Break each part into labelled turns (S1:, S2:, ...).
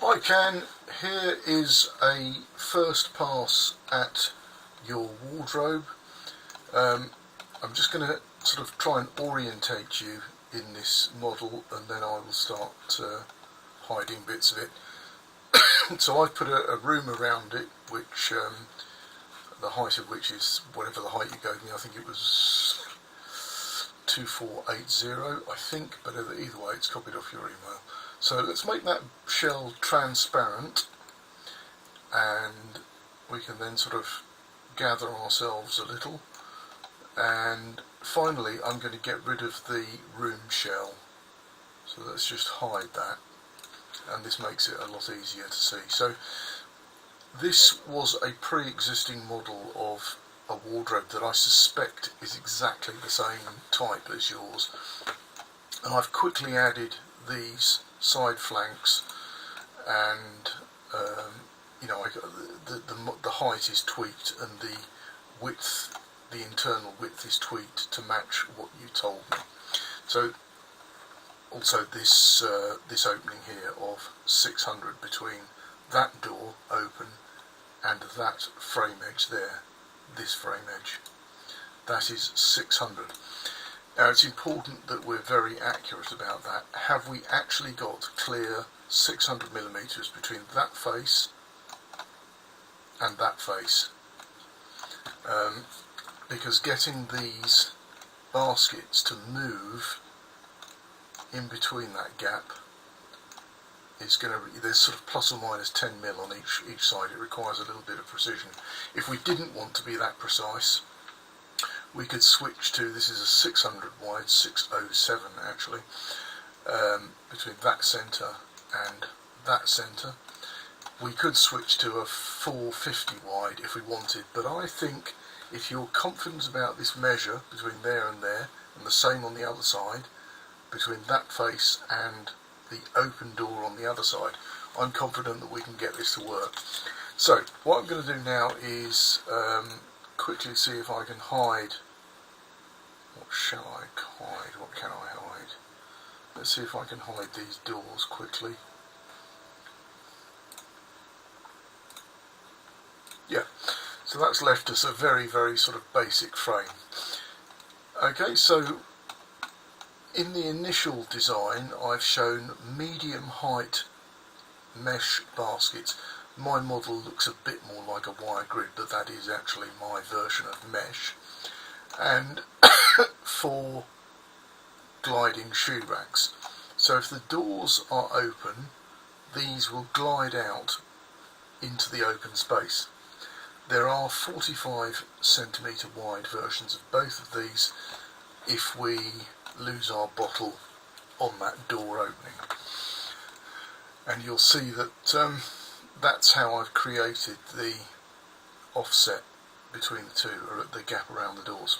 S1: Hi Ken, here is a first pass at your wardrobe. I'm just going to sort of try and orientate you in this model, and then I will start hiding bits of it. So I've put a room around it, which the height of which is whatever the height you gave me. I think it was 2480, I think, but either way it's copied off your email. So let's make that shell transparent, and we can then sort of gather ourselves a little. And finally I'm going to get rid of the room shell, so let's just hide that, and this makes it a lot easier to see. So this was a pre-existing model of a wardrobe that I suspect is exactly the same type as yours, and I've quickly added these side flanks, and the height is tweaked, and the width, the internal width is tweaked to match what you told me. So also this opening here of 600 between that door open and that frame edge there, this frame edge, that is 600. Now it's important that we're very accurate about that. Have we actually got clear 600 millimeters between that face and that face? Because getting these baskets to move in between that gap is going to, there's sort of plus or minus 10 mil on each side. It requires a little bit of precision. If we didn't want to be that precise, we could switch to, this is a 600 wide, 607 actually, between that centre and that centre. We could switch to a 450 wide if we wanted, but I think if you're confident about this measure between there and the same on the other side, between that face and the open door on the other side, I'm confident that we can get this to work. So what I'm going to do now is quickly see if I can hide. What shall I hide? What can I hide? Let's see if I can hide these doors quickly. Yeah, so that's left us a very, very sort of basic frame. Okay, so in the initial design I've shown medium height mesh baskets. My model looks a bit more like a wire grid, but that is actually my version of mesh. And 4 gliding shoe racks. So if the doors are open, these will glide out into the open space. There are 45 centimetre wide versions of both of these if we lose our bottle on that door opening. And you'll see that that's how I've created the offset between the two, or the gap around the doors.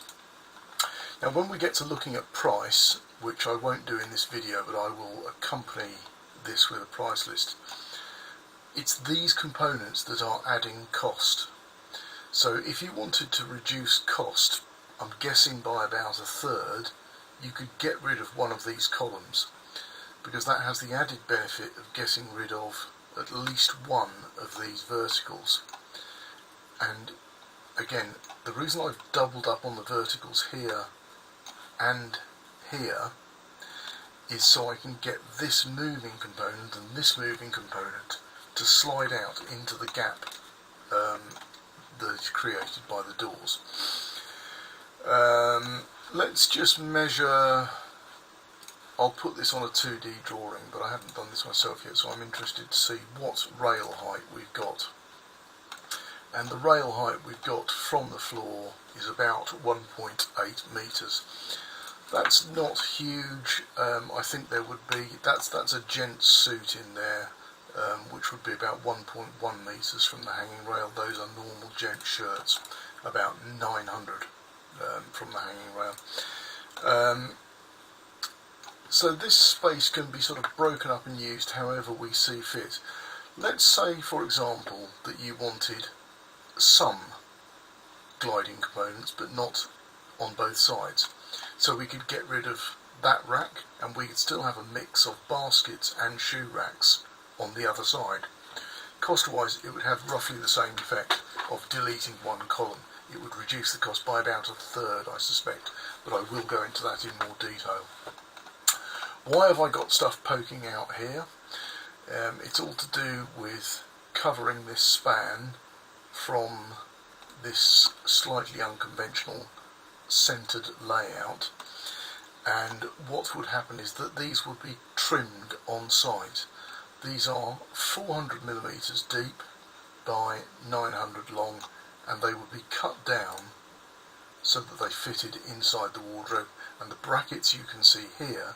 S1: Now when we get to looking at price, which I won't do in this video, but I will accompany this with a price list, it's these components that are adding cost. So if you wanted to reduce cost, I'm guessing by about a third, you could get rid of one of these columns, because that has the added benefit of getting rid of at least one of these verticals. And again, the reason I've doubled up on the verticals here and here is so I can get this moving component and this moving component to slide out into the gap that is created by the doors. Let's just measure. I'll put this on a 2D drawing, but I haven't done this myself yet, so I'm interested to see what rail height we've got. And the rail height we've got from the floor is about 1.8 metres. That's not huge. I think there would be, that's a gent's suit in there, which would be about 1.1 metres from the hanging rail. Those are normal gent shirts, about 900 from the hanging rail. So this space can be sort of broken up and used however we see fit. Let's say, for example, that you wanted some gliding components but not on both sides. So we could get rid of that rack and we could still have a mix of baskets and shoe racks on the other side. Cost-wise, it would have roughly the same effect of deleting one column. It would reduce the cost by about a third, I suspect, but I will go into that in more detail. Why have I got stuff poking out here? It's all to do with covering this span from this slightly unconventional centered layout, and what would happen is that these would be trimmed on site. These are 400 millimeters deep by 900 long, and they would be cut down so that they fitted inside the wardrobe, and the brackets you can see here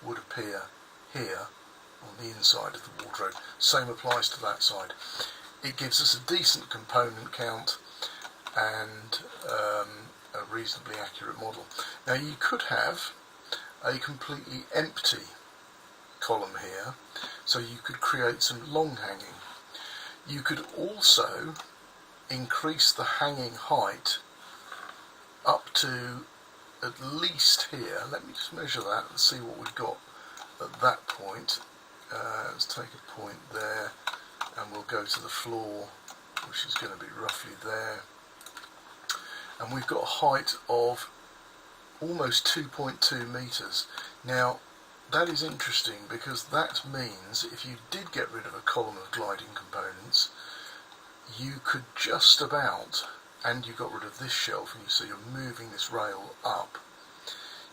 S1: would appear here on the inside of the wardrobe. Same applies to that side. It gives us a decent component count and a reasonably accurate model. Now you could have a completely empty column here, so you could create some long hanging. You could also increase the hanging height up to at least here. Let me just measure that and see what we've got at that point. Let's take a point there, and we'll go to the floor, which is going to be roughly there, and we've got a height of almost 2.2 meters. Now that is interesting, because that means if you did get rid of a column of gliding components, you could just about, and you got rid of this shelf, and you see you're moving this rail up,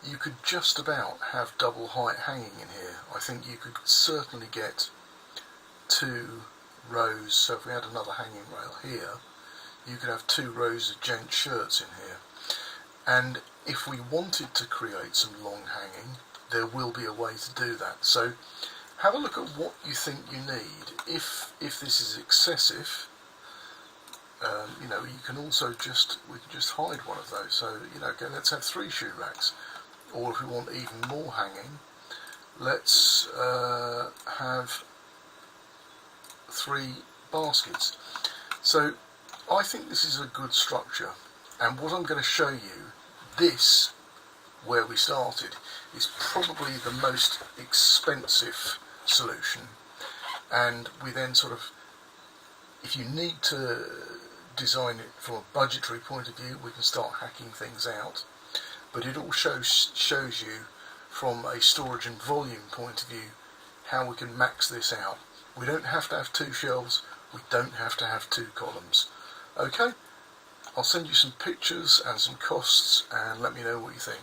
S1: you could just about have double height hanging in here. I think you could certainly get 2 rows, so if we had another hanging rail here, you could have 2 rows of gents shirts in here. And if we wanted to create some long hanging, there will be a way to do that. So have a look at what you think you need. If this is excessive, you know, you can also we can just hide one of those. So, you know, okay, let's have 3 shoe racks. Or if we want even more hanging, let's have 3 baskets. So I think this is a good structure, and what I'm going to show you, this, where we started, is probably the most expensive solution, and we then sort of, if you need to design it from a budgetary point of view, we can start hacking things out. But it all shows you from a storage and volume point of view how we can max this out. We don't have to have 2 shelves, we don't have to have 2 columns. Okay, I'll send you some pictures and some costs, and let me know what you think.